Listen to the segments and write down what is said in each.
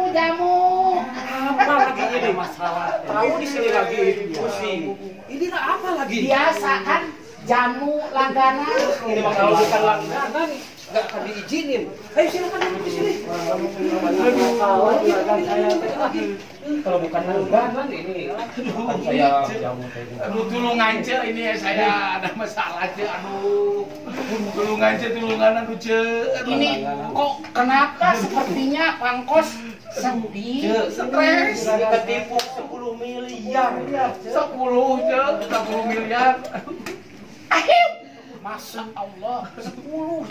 Jamu. Apa lagi ini masalah? Tahu di sini lagi pusing. Ini apa lagi? Biasa kan jamu langganan. Ini kalau bukan langganan nggak akan diizinin. Ayo silakan duduk di sini. Kalau bukan langganan ini saya jamu. Aduh, tulung aja ini ya, saya ada masalah aja. Aduh, tulungan aduh ce. Ini kok kenapa sepertinya Pangkos sedih, Stres. Ketipu 10 miliar. 10 miliar. Masya Allah, 10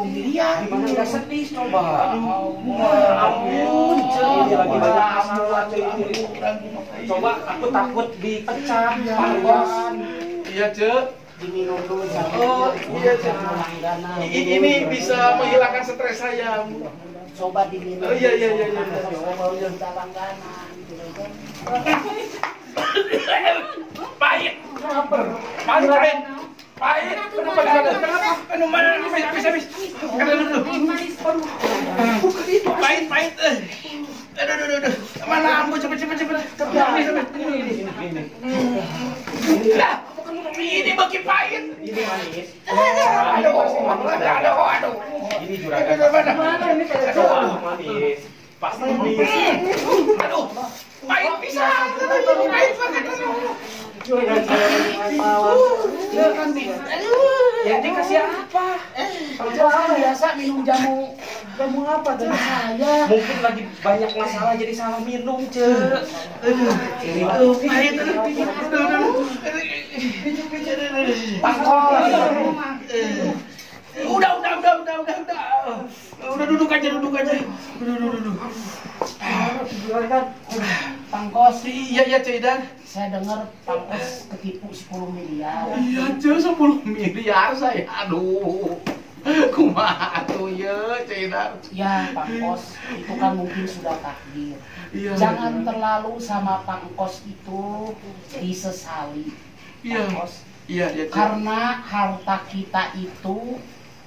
miliar. Gimana nggak sedih coba? Ampun, Ini lagi banyak masalah ini. Coba aku takut dipecat, Pangkos. Iya ce. diminum dulu jamu. Oh iya ce. Ini bisa menghilangkan stres saya. Coba diminum. Oh iya. Sudah langganan gitu kan. Pahit. Kenapa? Anu mana habis. Kada dulu. Bukan itu. Pahit. Aduh. Mana ambu cepet. Ini bagi pahit. Ini manis. Aduh. Ini juragan. Mana ini? Aduh, manis. Pasti manis. Aduh. Pahit pisan. Pahit banget. Yang dikasih apa? Kalau biasa minum jamu. Kamu apa dari Saya mungkin lagi banyak masalah jadi salah minum, Ce. Aduh, pahit. Pangkos. Udah duduk aja. Duduk. Pangkos. Iya, Ceidan. Saya dengar Pangkos ketipu 10 miliar. Iya, Ce, 10 miliar saya. Aduh. Kumaha atuh ya, Ceidan. Ya, Pangkos, itu kan mungkin sudah takdir. Iya. Jangan terlalu sama Pangkos itu disesali. Iya. Pangkos. Iya, Ce. Karena harta kita itu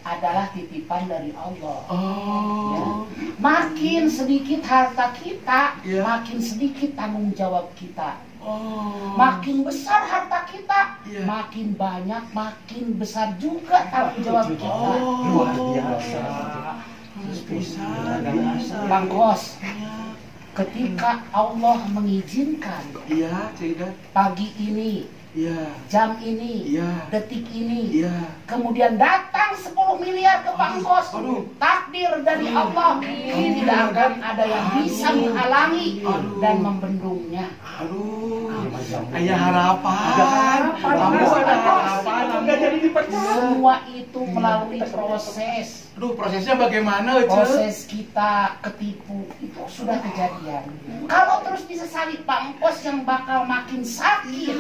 adalah titipan dari Allah. Oh. Ya. Makin sedikit harta kita, Iya. makin sedikit tanggung jawab kita. Oh. Makin besar harta kita, Iya. makin banyak, makin besar juga tanggung jawab kita. Oh. Luar biasa. Bisa. Pangkos, ketika Allah mengizinkan Iya, Ceidan. pagi ini, Iya. jam ini, Iya. detik ini, Iya. kemudian datang 10 miliar ke Pangkos, Aduh. takdir dari Allah, tidak akan ada yang bisa menghalangi dan membendungnya. Aduh. Ayah harapan. Kamu ada harapan. Enggak jadi dipercaya. Semua itu melalui proses. Aduh, prosesnya bagaimana, Ce? Proses kita ketipu itu sudah kejadian. Kalau terus disesali Pangkos yang bakal makin sakit.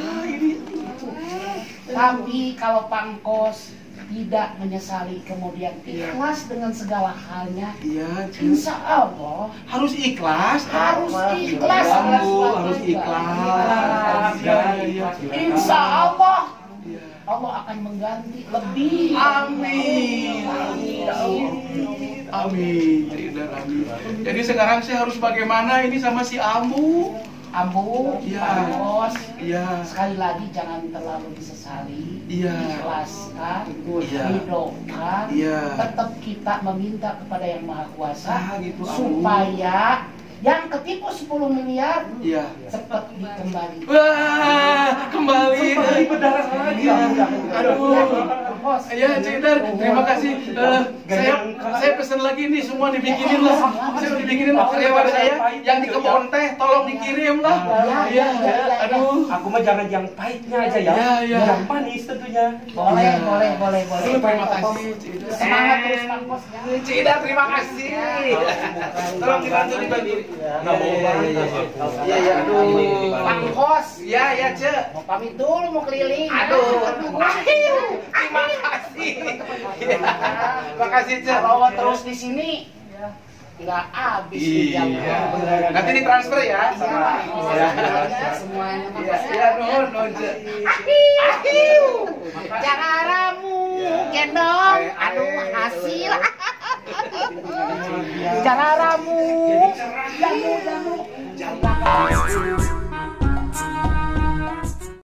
Tapi kalau Pangkos tidak menyesali kemudian ikhlas dengan segala halnya, Iya, Ce. insya Allah Harus ikhlas. harus ikhlas. Harus ikhlas. Iya. Insya Allah Iya. Allah akan mengganti lebih. Amin. Amin. Jadi sekarang saya harus bagaimana ini sama si Ambu? Ambu, Iya. Pangkos, Iya. sekali lagi jangan terlalu disesali. Iya. Ikhlaskan, Iya. ridhokan, Iya. tetap kita meminta kepada Yang Maha Kuasa Gitu, Ambu. supaya yang ketipu 10 miliar Iya. cepat dikembali. Wah, kembali berdarah lagi. Aduh. Pangkos, Iya, Cedar, terima kasih. Saya pesan lagi nih, semua dibikinin lah. Saya udah dibikinin karyawan saya yang di kebun teh, tolong dikirim lah. Iya, aduh. Aku mah jangan yang pahitnya aja ya. Iya. Yang manis tentunya. boleh. Aduh, terima kasih, Cedar. Semangat terus Pangkos ya. Cedar, terima kasih. Tolong dibantu. Nggak mau banget. Iya, aduh. Pangkos, Ya, Ce. mau pamit dulu, mau keliling. Aduh, terima kasih. Terima kasih, Ce. Kalau terus di sini Nggak habis nih jam. Iya. Nanti ditransfer ya sama. Iya. Semuanya Iya, iya, nuhun. Jagaramu gendong, aduh hasil. Jagaramu, jamu.